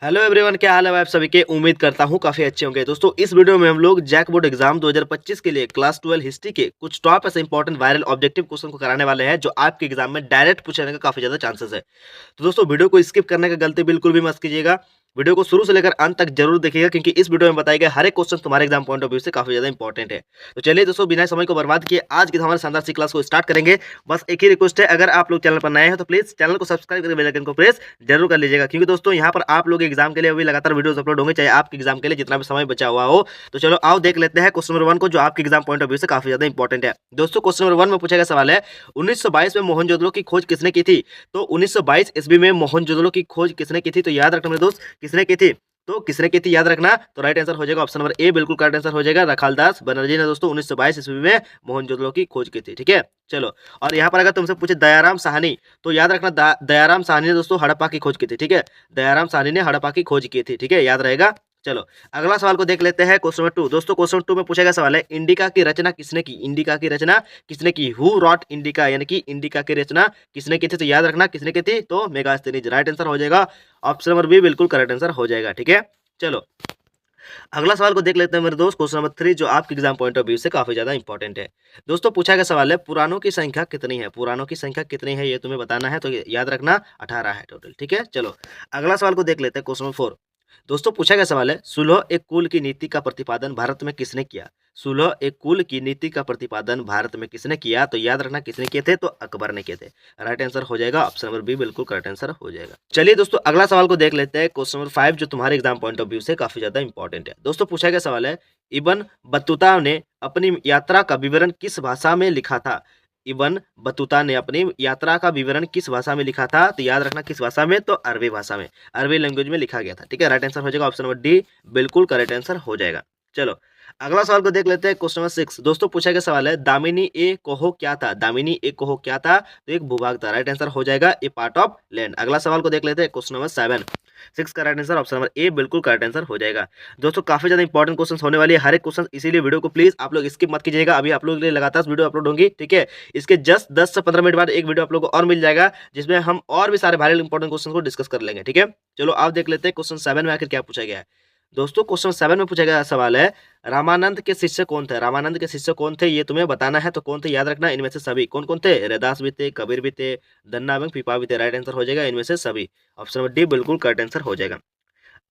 Hello everyone, क्या हाल है भाई आप सभी के। उम्मीद करता हूँ काफी अच्छे होंगे। दोस्तों इस वीडियो में हम लोग जैक बोर्ड एग्जाम 2025 के लिए क्लास 12 हिस्ट्री के कुछ टॉप ऐसे इंपॉर्टेंट वायरल ऑब्जेक्टिव क्वेश्चन को कराने वाले हैं जो आपके एग्जाम में डायरेक्ट पूछने का काफी ज्यादा चांसेस है। तो दोस्तों वीडियो को स्किप करने का गलती बिल्कुल भी मत कीजिएगा। वीडियो को शुरू से लेकर अंत तक जरूर देखिएगा क्योंकि इस वीडियो में बताए गए हर एक क्वेश्चन तुम्हारे एग्जाम पॉइंट ऑफ व्यू से काफी ज्यादा इंपॉर्टेंट है। तो चलिए दोस्तों बिना समय को बर्बाद किए आज की हमारे शानदार सी क्लास को स्टार्ट करेंगे। बस एक ही रिक्वेस्ट है, अगर आप लोग चैनल पर नए हैं तो प्लीज चैनल को सब्सक्राइब करके बेल आइकन को प्रेस जरूर कर लीजिएगा क्योंकि दोस्तों यहाँ पर आप लोग एग्जाम के लिए अभी लगातार वीडियोस अपलोड होंगे, चाहे आपके एग्जाम के लिए जितना भी समय बचा हुआ हो। तो चलो आओ देख लेते हैं क्वेश्चन नंबर 1 को जो आपके एग्जाम पॉइंट ऑफ व्यू से काफी ज्यादा इंपॉर्टेंट है। दोस्तों क्वेश्चन नंबर 1 में पूछा गया सवाल है 1922 में मोहनजोदड़ो की खोज किसने की थी। तो 1922 ईस्वी में मोहनजोदड़ो की खोज किसने की थी, तो याद रखना मेरे दोस्त किसने की थी। तो किसने की थी याद रखना, तो राइट आंसर हो जाएगा ऑप्शन नंबर ए, बिल्कुल करेक्ट आंसर हो जाएगा। रखालदास बनर्जी ने दोस्तों 1922 ईस्वी में मोहनजोदड़ो की खोज की थी। ठीक है चलो, और यहाँ पर अगर तुमसे पूछे दयाराम साहनी, तो याद रखना दयाराम साहनी ने दोस्तों हड़प्पा की खोज की थी। ठीक है, दयाराम साहनी ने हड़प्पा की खोज की थी। ठीक है, याद रहेगा। चलो अगला सवाल को देख लेते हैं क्वेश्चन नंबर 2। दोस्तों क्वेश्चन 2 में पूछा गया सवाल है इंडिका की रचना किसने की। इंडिका की रचना किसने की, हु रॉट इंडिका, यानी कि इंडिका की रचना किसने की थी। तो याद रखना किसने की थी, तो मेगास्थनीज। राइट आंसर हो जाएगा ऑप्शन नंबर बी, बिल्कुल करेक्ट आंसर हो जाएगा। ठीक है चलो अगला सवाल को देख लेते हैं मेरे दोस्त, क्वेश्चन नंबर 3 जो आपके एग्जाम पॉइंट ऑफ व्यू से काफी ज्यादा इंपॉर्टेंट है। दोस्तों पूछा गया सवाल है पुराणों की संख्या कितनी है। पुराणों की संख्या कितनी है ये तुम्हें बताना है, तो याद रखना 18 है टोटल। ठीक है चलो अगला सवाल को देख लेते हैं क्वेश्चन नंबर 4। दोस्तों पूछा गया सवाल है सुलह एक कुल की नीति का प्रतिपादन भारत में किसने किया। सुलह एक कुल की नीति का प्रतिपादन भारत में किसने किया, तो याद रखना किसने किए थे, तो अकबर ने किए थे। राइट आंसर हो जाएगा ऑप्शन नंबर बी, बिल्कुल करेक्ट आंसर हो जाएगा। चलिए दोस्तों अगला सवाल को देख लेते हैं क्वेश्चन नंबर 5 जो तुम्हारे एग्जाम पॉइंट ऑफ व्यू से काफी ज्यादा इंपॉर्टेंट है। दोस्तों पूछा गया सवाल है इब्न बतूता ने अपनी यात्रा का विवरण किस भाषा में लिखा था। इब्न बतूता ने अपनी यात्रा का विवरण किस भाषा में लिखा था, तो याद रखना किस भाषा में, तो अरबी भाषा में, अरबी लैंग्वेज में लिखा गया था। ठीक है, राइट आंसर हो जाएगा ऑप्शन नंबर डी, बिल्कुल करेक्ट आंसर हो जाएगा। चलो अगला सवाल को देख लेते हैं क्वेश्चन नंबर 6। दोस्तों पूछा गया सवाल है दामिनी ए कोहो क्या था। दामिनी ए कोहो क्या था, तो एक भूभाग था। राइट आंसर हो जाएगा ए पार्ट ऑफ लैंड। अगला सवाल को देख लेते हैं क्वेश्चन नंबर 7। 6 का right answer option number A, बिल्कुल करेक्ट आंसर हो जाएगा। दोस्तों काफी ज्यादा इंपॉर्टेंट क्वेश्चन होने वाली है हर एक क्वेश्चन, इसीलिए वीडियो को प्लीज आप लोग स्किप मत कीजिएगा। अभी आप लोगों के लिए लगातार वीडियो अपलोड होंगी। ठीक है, इसके जस्ट 10 से 15 मिनट बाद एक वीडियो आप लोगों को और मिल जाएगा जिसमें हम और भी सारे वायरल इंपॉर्टेंट क्वेश्चन को डिस्कस कर लेंगे। ठीक है चलो आप देख लेते हैं क्वेश्चन 7 में आखिर क्या पूछा गया है। दोस्तों क्वेश्चन 7 में पूछा गया सवाल है रामानंद के शिष्य कौन थे। रामानंद के शिष्य कौन थे ये तुम्हें बताना है, तो कौन थे याद रखना इनमें से सभी। कौन कौन थे, रैदास भी थे, कबीर भी थे, धन्ना एवं पीपा भी थे। राइट आंसर हो जाएगा इनमें से सभी, ऑप्शन नंबर डी बिल्कुल करेक्ट आंसर हो जाएगा।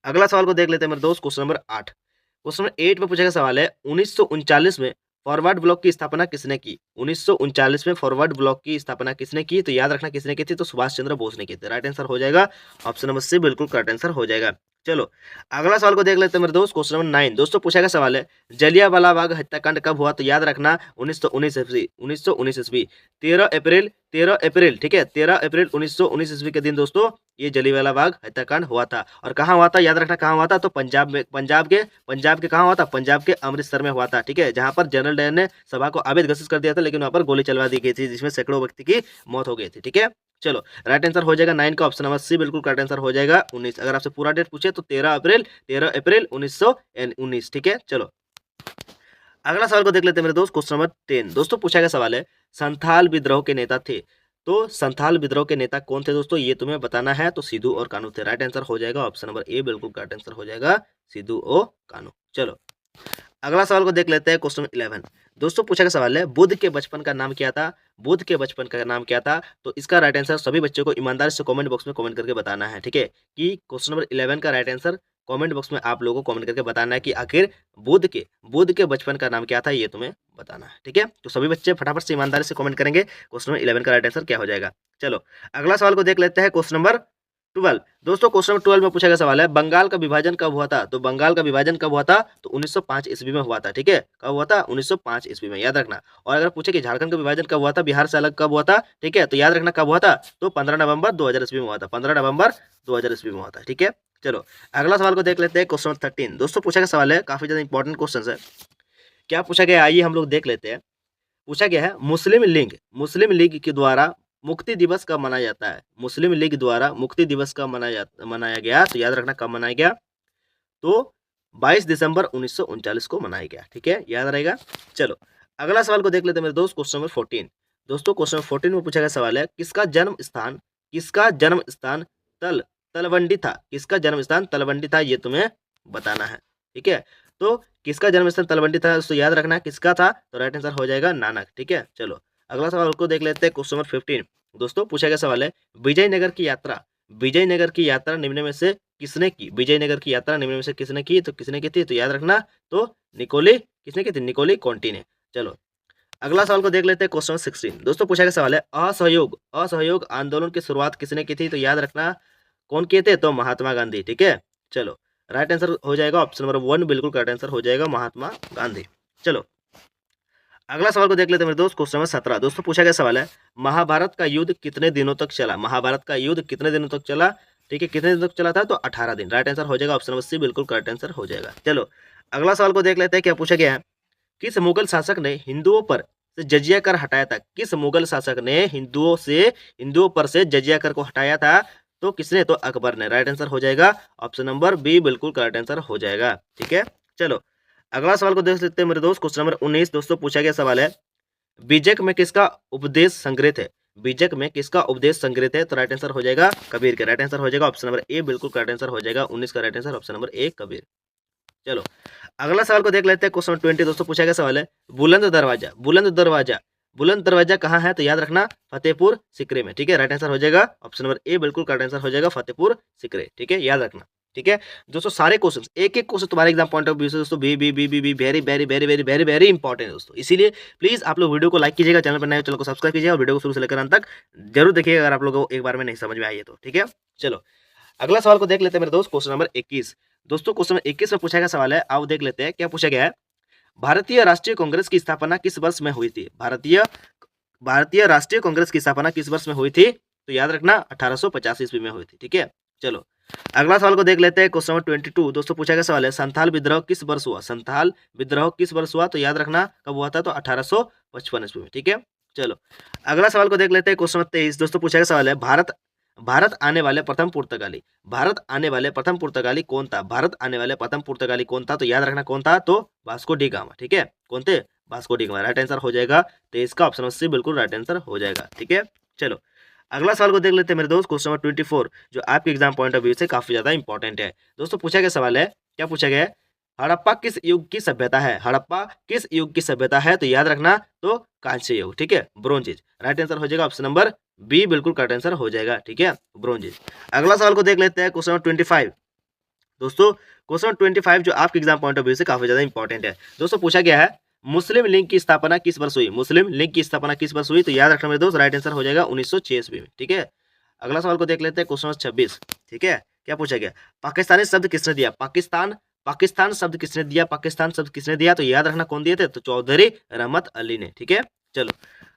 अगला सवाल को देख लेते हैं मेरे दोस्त, क्वेश्चन नंबर 8। क्वेश्चन नंबर 8 में पूछा गया सवाल है 1939 में फॉरवर्ड ब्लॉक की स्थापना किसने की। 1939 में फॉरवर्ड ब्लॉक की स्थापना किसने की, तो याद रखना किसने की थी, तो सुभाष चंद्र बोस ने की थी। राइट आंसर हो जाएगा ऑप्शन नंबर सी, बिल्कुल करेक्ट आंसर हो जाएगा। चलो अगला सवाल को देख लेते हैं मेरे दोस्त, क्वेश्चन नंबर 9। दोस्तों पूछा गया सवाल है जलियांवाला बाग हत्याकांड कब हुआ, तो याद रखना 1919 ईस्वी। 1919 ईस्वी 13 अप्रैल ठीक है 13 अप्रैल 1919 ईस्वी के दिन दोस्तों ये जलियांवाला बाग हत्याकांड हुआ था। और कहाँ हुआ था, याद रखना कहाँ हुआ था, तो पंजाब में, पंजाब के कहाँ हुआ था, पंजाब के अमृतसर में हुआ था। ठीक है, जहाँ पर जनरल डायर ने सभा को आवेद घोषित कर दिया था, लेकिन वहाँ पर गोली चलवा दी गई थी जिसमें सैकड़ों व्यक्ति की मौत हो गई थी। ठीक है चलो राइट आंसर हो जाएगा 9 का ऑप्शन नंबर सी, बिल्कुल करेक्ट आंसर हो जाएगा 19। अगर आपसे पूरा डेट पूछे तो 13 अप्रैल 1919। ठीक है चलो अगला सवाल को देख लेते हैं मेरे दोस्त, क्वेश्चन नंबर 10। दोस्तों पूछा गया सवाल है संथाल विद्रोह के नेता थे। तो संथाल विद्रोह के नेता कौन थे दोस्तों ये तुम्हें बताना है, तो सिद्धू और कान्हू थे। राइट आंसर हो जाएगा ऑप्शन नंबर ए, बिल्कुल करेक्ट आंसर हो जाएगा सिद्धू और कान्हू। चलो अगला सवाल को देख लेते हैं क्वेश्चन 11। दोस्तों पूछा गया सवाल है बुद्ध के बचपन का नाम क्या था। बुद्ध के बचपन का नाम क्या था, तो इसका राइट आंसर सभी बच्चों को ईमानदारी से कमेंट बॉक्स में कमेंट करके बताना है। ठीक है कि क्वेश्चन नंबर 11 का राइट आंसर कमेंट बॉक्स में आप लोगों को कमेंट करके बताना है कि आखिर बुद्ध के बचपन का नाम क्या था ये तुम्हें बताना है। ठीक है, तो सभी बच्चे फटाफट से ईमानदारी से कमेंट करेंगे क्वेश्चन नंबर 11 का राइट आंसर क्या हो जाएगा। चलो अगला सवाल को देख लेते हैं क्वेश्चन नंबर 12। दोस्तों क्वेश्चन नंबर 12 में पूछा गया सवाल है बंगाल का विभाजन कब हुआ था। तो बंगाल का विभाजन कब हुआ था, तो 1905 ईस्वी में हुआ था। ठीक है, कब हुआ था, 1905 ईस्वी में, याद रखना। और अगर पूछे कि झारखंड का विभाजन कब हुआ था, बिहार से अलग कब हुआ था, ठीक है, तो याद रखना कब हुआ था, तो 15 नवंबर 2000 ईस्वी में हुआ था। 15 नवंबर 2000 ईस्वी में हुआ था। ठीक है चलो अगला सवाल को देख लेते हैं क्वेश्चन 13। दोस्तों पूछा गया सवाल है काफी ज्यादा इंपॉर्टेंट क्वेश्चन है। क्या पूछा गया आइए हम लोग देख लेते हैं। पूछा गया है मुस्लिम लीग के द्वारा मुक्ति दिवस कब मनाया जाता है। मुस्लिम लीग द्वारा मुक्ति दिवस कब मनाया गया, तो याद रखना कब मनाया गया, तो 22 दिसंबर 1939 को मनाया गया। ठीक है, याद रहेगा। चलो अगला सवाल को देख लेते हैं मेरे दोस्त, क्वेश्चन नंबर 14। दोस्तों क्वेश्चन नंबर 14 में पूछा गया सवाल है किसका जन्म स्थान तल तलवंडी था, किसका जन्म स्थान तलवंडी था, ये तुम्हें बताना है। ठीक है, तो किसका जन्म स्थान तलवंडी था उसको याद रखना है, किसका था, तो राइट आंसर हो जाएगा नानक। ठीक है, चलो अगला सवाल को देख लेते हैं। क्वेश्चन नंबर 15 दोस्तों पूछा गया सवाल है, विजयनगर की यात्रा, विजयनगर की यात्रा निम्न में से किसने की, विजयनगर की यात्रा निम्न में से किसने की, तो किसने की थी, तो याद रखना, तो निकोली, किसने की थी, निकोली कॉन्टी ने। चलो अगला सवाल को देख लेते हैं। क्वेश्चन 16 दोस्तों पूछा गया सवाल है, असहयोग, असहयोग आंदोलन की शुरुआत किसने की थी, तो याद रखना कौन किए थे, तो महात्मा गांधी। ठीक है, चलो राइट आंसर हो जाएगा ऑप्शन नंबर 1 बिल्कुल करेक्ट आंसर हो जाएगा, महात्मा गांधी। चलो अगला सवाल को देख लेते हैं मेरे दोस्त। क्वेश्चन नंबर 17 दोस्तों पूछा गया सवाल है, महाभारत का युद्ध कितने दिनों तक चला, महाभारत का युद्ध कितने दिनों तक चला। ठीक है, कितने दिनों तक चला था, तो 18 दिन। राइट आंसर हो जाएगा ऑप्शन नंबर सी बिल्कुल करेक्ट आंसर हो जाएगा। चलो अगला सवाल को देख लेते हैं। क्या पूछा गया है, किस मुगल शासक ने हिंदुओं पर से जजिया कर हटाया था, किस मुगल शासक ने हिंदुओं पर से जजिया कर को हटाया था, तो किसने, तो अकबर ने। राइट आंसर हो जाएगा ऑप्शन नंबर बी बिल्कुल करेक्ट आंसर हो जाएगा। ठीक है, चलो अगला सवाल को देख लेते हैं मेरे दोस्त। क्वेश्चन नंबर 19 दोस्तों पूछा गया सवाल है, बीजक में किसका उपदेश संग्रहित है, बीजक में किसका उपदेश संग्रहित है, तो राइट आंसर हो जाएगा कबीर का। राइट आंसर हो जाएगा ऑप्शन नंबर ए बिल्कुल करेक्ट आंसर हो जाएगा, 19 का right answer option number A Kabir. चलो अगला सवाल को देख लेते हैं। क्वेश्चन 20 दोस्तों पूछा गया सवाल है, बुलंद दरवाजा, बुलंद दरवाजा, बुलंद दरवाजा कहाँ है, तो याद रखना फतेहपुर सीकरी में। ठीक है, राइट आंसर हो जाएगा ऑप्शन नंबर ए बिल्कुल करेक्ट आंसर हो जाएगा, फतेहपुर सीकरी। ठीक है, याद रखना। ठीक है दोस्तों, सारे क्वेश्चन एक एक क्वेश्चन तुम्हारे एग्जाम पॉइंट ऑफ व्यू से दोस्तों be very very very very very very important है दोस्तों। इसीलिए प्लीज आप लोग वीडियो को लाइक कीजिएगा, चैनल पर नए चैनल को सब्सक्राइब कीजिएगा और वीडियो को शुरू से लेकर अंत तक जरूर देखिएगा अगर आप लोगों को एक बार में नहीं समझ में आई है तो। ठीक है, चलो अगला सवाल को देख लेते हैं मेरे दोस्त। क्वेश्चन नंबर 21 दोस्तों, क्वेश्चन नंबर 21 में पूछा गया सवाल है, आओ देख लेते हैं क्या पूछा गया है, भारतीय राष्ट्रीय कांग्रेस की स्थापना किस वर्ष में हुई थी, भारतीय भारतीय राष्ट्रीय कांग्रेस की स्थापना किस वर्ष में हुई थी, तो याद रखना 1850 ईस्वी में हुई थी। ठीक है, चलो अगला सवाल को देख लेते हैं। क्वेश्चन नंबर 22 दोस्तों पूछा गया सवाल है, संथाल विद्रोह किस वर्ष हुआ, संथाल विद्रोह किस वर्ष हुआ, तो याद रखना कब हुआ था, तो 1855 ईस्वी में। ठीक है, चलो अगला सवाल को देख लेते हैं। क्वेश्चन नंबर 23 दोस्तों पूछा गया सवाल है, भारत आने वाले प्रथम पुर्तगाली, भारत आने वाले प्रथम पुर्तगाली कौन था, भारत आने वाले प्रथम पुर्तगाली कौन था, तो याद रखना कौन था, तो वास्को डी गामा। ठीक है, कौन थे, Vasco D gamma. Right answer हो जाएगा 23 का ऑप्शन सी बिल्कुल राइट आंसर हो जाएगा। ठीक है, चलो अगला सवाल को देख लेते हैं मेरे दोस्त। क्वेश्चन नंबर 24 जो आपके एग्जाम पॉइंट ऑफ व्यू से काफी ज्यादा इंपॉर्टेंट है दोस्तों। पूछा गया सवाल है, क्या पूछा गया है, हड़प्पा किस युग की सभ्यता है, हड़प्पा किस युग की सभ्यता है, तो याद रखना तो कांस्य युग। ठीक है, ब्रोंज एज। राइट आंसर हो जाएगा ऑप्शन नंबर बी बिल्कुल करेक्ट आंसर हो जाएगा। ठीक है, ब्रोंज एज। अगला सवाल को देख लेते हैं। क्वेश्चन नंबर 25 दोस्तों, क्वेश्चन 25 जो आपके एग्जाम पॉइंट ऑफ व्यू से काफी ज्यादा इंपॉर्टेंट है दोस्तों। पूछा गया है, मुस्लिम लीग की स्थापना किस वर्ष हुई, मुस्लिम लीग की स्थापना किस वर्ष हुई, तो याद रखना मेरे दोस्त राइट आंसर हो जाएगा 1906 ईस्वी में। ठीक है, अगला सवाल को देख लेते हैं। क्वेश्चन 26 ठीक है, क्या पूछा गया, पाकिस्तानी शब्द किसने दिया, पाकिस्तान पाकिस्तान शब्द किसने दिया, पाकिस्तान शब्द किसने दिया, तो याद रखना कौन दिए थे, तो चौधरी रहमत अली ने। ठीक है, चलो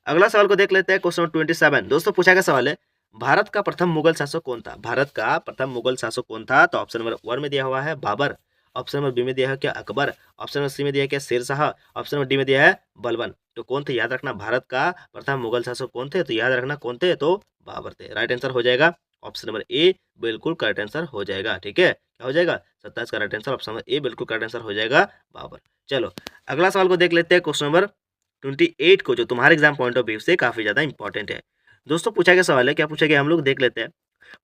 अगला सवाल को देख लेते हैं। क्वेश्चन 27 दोस्तों पूछा गया सवाल है, भारत का प्रथम मुगल शासक कौन था, भारत का प्रथम मुगल शासक कौन था, तो ऑप्शन नंबर 1 में दिया हुआ है बाबर, ऑप्शन नंबर बी में दिया है क्या अकबर, ऑप्शन नंबर सी में दिया है क्या Sher Shah, option number D में दिया है बलबन। तो कौन थे, याद रखना भारत का प्रथम मुगल शासक कौन थे, तो याद रखना कौन थे, तो बाबर थे। राइट आंसर हो जाएगा ऑप्शन नंबर ए बिल्कुल करेक्ट आंसर हो जाएगा। ठीक है, क्या हो जाएगा 27 का right answer option number A बिल्कुल करेक्ट आंसर हो जाएगा बाबर। चलो अगला सवाल को देख लेते हैं। क्वेश्चन नंबर 28 को जो तुम्हारे एग्जाम पॉइंट ऑफ व्यू से काफी ज्यादा इंपॉर्टेंट है दोस्तों। पूछा गया सवाल है, क्या पूछा गया हम लोग देख लेते हैं।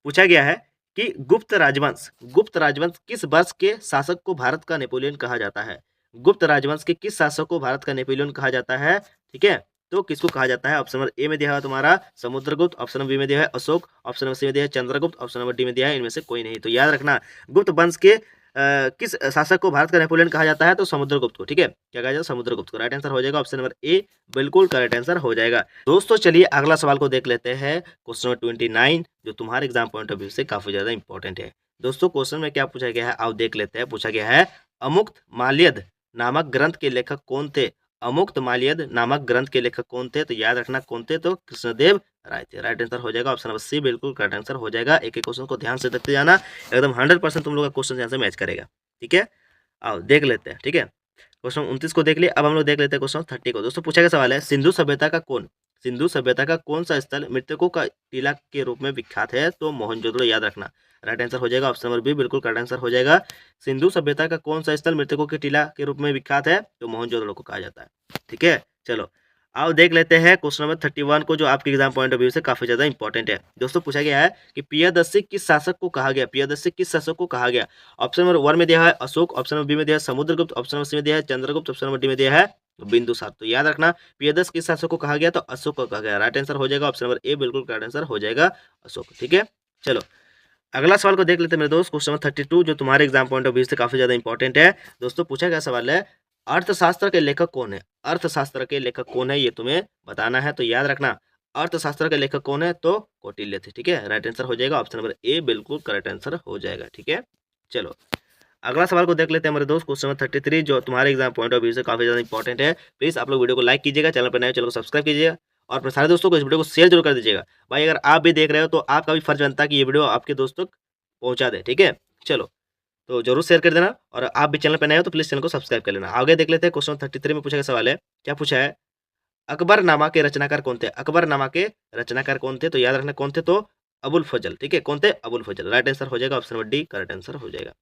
पूछा गया है कि गुप्त राजवंश किस वर्ष के शासक को भारत का नेपोलियन कहा जाता है, गुप्त राजवंश के किस शासक को भारत का नेपोलियन कहा जाता है। ठीक है, तो किसको कहा जाता है, ऑप्शन नंबर ए में दिया है तुम्हारा समुद्रगुप्त, ऑप्शन नंबर बी में दिया है अशोक, ऑप्शन नंबर सी में दिया है चंद्रगुप्त, ऑप्शन नंबर डी में दिया है इनमें से कोई नहीं। तो याद रखना गुप्त वंश के किस शासक को भारत का नेपोलियन कहा जाता है, तो समुद्रगुप्त को। ठीक है, क्या कहा जाता है, समुद्रगुप्त को। राइट आंसर हो जाएगा ऑप्शन नंबर ए बिल्कुल करेक्ट आंसर हो जाएगा। दोस्तों चलिए अगला सवाल को देख लेते हैं। क्वेश्चन नंबर 29 जो तुम्हारे एग्जाम पॉइंट ऑफ व्यू से काफी ज्यादा इंपॉर्टेंट है दोस्तों। क्वेश्चन में क्या पूछा गया है आओ देख लेते हैं। पूछा गया है, अमुक्त माल्यद नामक ग्रंथ के लेखक कौन थे, अमुक्त माल्यद नामक ग्रंथ के लेखक कौन थे, तो याद रखना कौन थे, तो कृष्णदेव राय थे। राइट आंसर हो जाएगा ऑप्शन नंबर सी बिल्कुल करेक्ट आंसर हो जाएगा। एक एक क्वेश्चन को ध्यान से देखते जाना, एकदम 100% तुम लोग का क्वेश्चन यहाँ से मैच करेगा। ठीक है, आओ देख लेते हैं। ठीक है, क्वेश्चन 29 को देख लिए, अब हम लोग देख लेते हैं क्वेश्चन 30 को। दोस्तों पूछा गया सवाल है, सिंधु सभ्यता का कौन सा स्थल मृतकों का टीला के रूप में विख्यात है, तो मोहनजोदड़ो। याद रखना राइट आंसर हो जाएगा ऑप्शन नंबर बी बिल्कुल करेक्ट आंसर हो जाएगा। सिंधु सभ्यता का कौन सा स्थल मृतकों के टीला के रूप में विख्यात है, तो मोहनजोदड़ो को कहा जाता है। ठीक है, चलो आओ देख लेते हैं क्वेश्चन नंबर 31 को, जो आपके एग्जाम पॉइंट ऑफ व्यू से काफी ज्यादा इंपॉर्टेंट है। दोस्तों पूछा गया है कि पियादसी किस शासक को कहा गया, पियादसी किस शासक को कहा गया। ऑप्शन नंबर 1 में दिया है अशोक, ऑप्शन नंबर बी में दिया है समुद्रगुप्त, ऑप्शन नंबर सी में दिया है चंद्रगुप्त, ऑप्शन नंबर डी में दिया है बिंदुसार। तो याद रखना पियादस किस शासक को कहा गया, तो अशोक को कहा गया। राइट आंसर हो जाएगा ऑप्शन नंबर ए, बिल्कुल करेक्ट आंसर हो जाएगा अशोक। ठीक है, चलो अगला सवाल को देख लेते हैं मेरे दोस्त, क्वेश्चन नंबर 32, जो तुम्हारे एग्जाम पॉइंट ऑफ व्यू से काफी ज्यादा इंपॉर्टेंट है। दोस्तों पूछा गया सवाल है अर्थशास्त्र के लेखक कौन है, अर्थशास्त्र के लेखक कौन है ये तुम्हें बताना है। तो याद रखना अर्थशास्त्र के लेखक कौन है, तो कौटिल्य थे। ठीक है, राइट आंसर हो जाएगा ऑप्शन नंबर ए, बिल्कुल करेक्ट आंसर हो जाएगा। ठीक है, चलो अगला सवाल को देख लेते हैं मेरे दोस्त, क्वेश्चन नंबर 33, जो तुम्हारे एग्जाम पॉइंट ऑफ व्यू से काफी ज्यादा इंपॉर्टेंट है। प्लीज आप लोग वीडियो को लाइक कीजिएगा, चैनल पर नए चैनल को सब्सक्राइब कीजिएगा और अपने सारे दोस्तों को इस वीडियो को शेयर जरूर कर दीजिएगा। भाई अगर आप भी देख रहे हो तो आपका भी फर्ज बनता है कि ये वीडियो आपके दोस्तों तक पहुंचा दे। ठीक है, चलो तो जरूर शेयर कर देना और आप भी चैनल पर नए हो तो प्लीज चैनल को सब्सक्राइब कर लेना। आगे देख लेते हैं क्वेश्चन 33 में पूछा गया सवाल है, क्या पूछा है अकबरनामा के रचनाकार कौन थे, अकबरनामा के रचनाकार कौन थे। तो याद रखना कौन थे, तो अबुल फजल। ठीक है, कौन थे, अबुल फजल। राइट आंसर हो जाएगा option number D, correct answer हो जाएगा।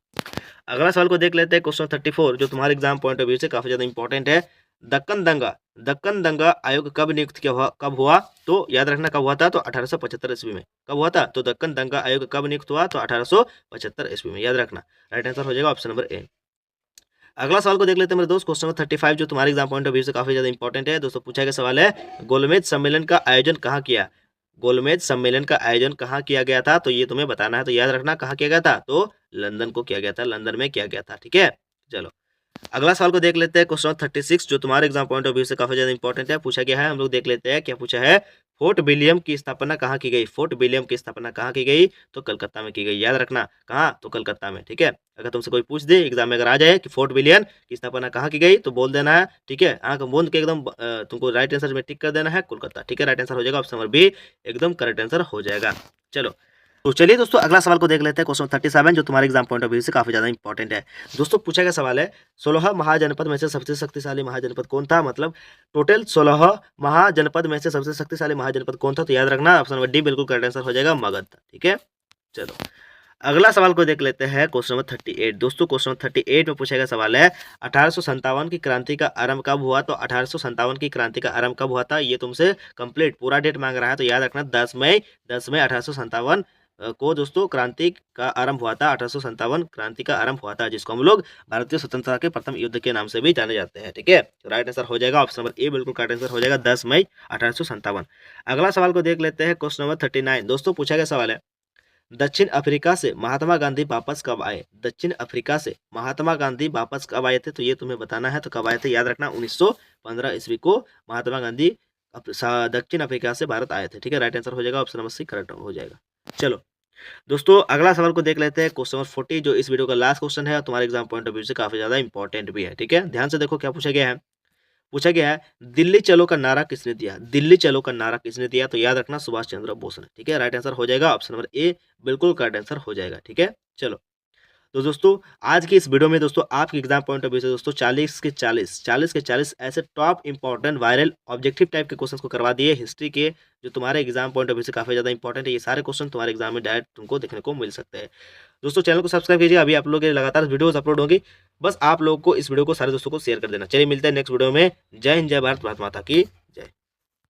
अगला सवाल को देख लेते हैं क्वेश्चन 34, जो तुम्हारे एग्जाम पॉइंट ऑफ व्यू से काफी ज्यादा इंपॉर्टेंट है। दक्कन दंगा, दक्कन दंगा आयोग कब नियुक्त किया हुआ, कब हुआ। तो याद रखना कब हुआ था, तो 1875 ईस्वी में। कब हुआ था, तो दक्कन दंगा आयोग कब नियुक्त हुआ, तो 1875 ईस्वी में। याद रखना राइट आंसर हो जाएगा ऑप्शन नंबर ए। अगला सवाल को देख लेते हैं मेरे दोस्त, क्वेश्चन नंबर 35, जो तुम्हारे एग्जाम पॉइंट ऑफ व्यू से काफी ज्यादा इंपॉर्टेंट है। दोस्तों पूछा गया सवाल है गोलमेज सम्मेलन का आयोजन कहाँ किया, गोलमेज सम्मेलन का आयोजन कहाँ किया गया था। तो ये तुम्हें बताना है। तो याद रखना कहाँ किया गया था, तो लंदन को किया गया था, लंदन में किया गया था। ठीक है, चलो अगला सवाल को देख लेते हैं, क्वेश्चन 36, जो तुम्हारे एग्जाम पॉइंट ऑफ व्यू से काफी ज्यादा इंपॉर्टेंट है। पूछा गया है, हम लोग देख लेते हैं क्या पूछा है। फोर्ट विलियम की स्थापना कहाँ की गई, फोर्ट विलियम की स्थापना कहाँ की गई, तो कलकत्ता में की गई। याद रखना कहाँ, तो कलकत्ता में। ठीक है, अगर तुमसे कोई पूछ दे एग्जाम में, अगर आ जाए कि फोर्ट विलियम की स्थापना कहाँ की गई, तो बोल देना है। ठीक है, आंख मूंद के एकदम तुमको राइट आंसर में टिक कर देना है, कोलकाता। ठीक है, राइट आंसर हो जाएगा ऑप्शन नंबर बी, एकदम करेक्ट आंसर हो जाएगा। चलो तो चलिए दोस्तों अगला सवाल को देख लेते हैं, क्वेश्चन 37, जो तुम्हारे एग्जाम पॉइंट ऑफ व्यू से काफी ज्यादा इंपॉर्टेंट है। दोस्तों पूछा गया सवाल है 16 महाजनपद में से सबसे शक्तिशाली महाजनपद कौन था, मतलब टोटल 16 महाजनपद में से सबसे शक्तिशाली महाजनपद कौन था। तो याद रखना ऑप्शन नंबर डी, बिल्कुल करेक्ट आंसर हो जाएगा मगध। ठीक है, चलो अगला सवाल को देख लेते हैं, क्वेश्चन नंबर 38। दोस्तों क्वेश्चन नंबर 38 में पूछा गया सवाल है 1857 की क्रांति का आरंभ कब हुआ। तो 1857 की क्रांति का आरंभ कब हुआ था, ये तुमसे कंप्लीट पूरा डेट मांग रहा है। तो याद रखना 10 मई 1857 को दोस्तों क्रांति का आरंभ हुआ था। 1857 क्रांति का आरंभ हुआ था, जिसको हम लोग भारतीय स्वतंत्रता के प्रथम युद्ध के नाम से भी जाने जाते हैं। ठीक है, तो राइट आंसर हो जाएगा ऑप्शन नंबर ए, बिल्कुल करेक्ट आंसर हो जाएगा 10 मई 1857। अगला सवाल को देख लेते हैं, क्वेश्चन नंबर 39। दोस्तों पूछा गया सवाल है दक्षिण अफ्रीका से महात्मा गांधी वापस कब आए, दक्षिण अफ्रीका से महात्मा गांधी वापस कब आए थे। तो ये तुम्हें बताना है, तो कब आए थे। याद रखना 1915 ईस्वी को महात्मा गांधी दक्षिण अफ्रीका से भारत आए थे। ठीक है, राइट आंसर हो जाएगा ऑप्शन नंबर सी, करेक्ट हो जाएगा। चलो दोस्तों अगला सवाल को देख लेते हैं, क्वेश्चन नंबर 40, जो इस वीडियो का लास्ट क्वेश्चन है और तुम्हारे एग्जाम पॉइंट ऑफ व्यू से काफी ज्यादा इंपॉर्टेंट भी है। ठीक है, ध्यान से देखो क्या पूछा गया है। पूछा गया है दिल्ली चलो का नारा किसने दिया, दिल्ली चलो का नारा किसने दिया। तो याद रखना सुभाष चंद्र बोस ने। ठीक है, राइट आंसर हो जाएगा ऑप्शन नंबर ए, बिल्कुल करेक्ट आंसर हो जाएगा। ठीक है, चलो तो दोस्तों आज की इस वीडियो में दोस्तों आपके एग्जाम पॉइंट ऑफ व्यू से दोस्तों 40 के 40 ऐसे top important viral objective type के क्वेश्चंस को करवा दिए हिस्ट्री के, जो तुम्हारे एग्जाम पॉइंट ऑफ व्यू से काफी ज्यादा इंपॉर्टेंट है। ये सारे क्वेश्चन तुम्हारे एग्जाम में डायरेक्ट तुमको देखने को मिल सकते हैं। दोस्तों चैनल को सब्सक्राइब कीजिए, अभी आप लोग के लगातार वीडियोस अपलोड होंगी, बस आप लोगों को इस वीडियो को सारे दोस्तों को शेयर कर देना। चलिए मिलते हैं नेक्स्ट वीडियो में। जय हिंद, जय भारत, भारत माता की जय।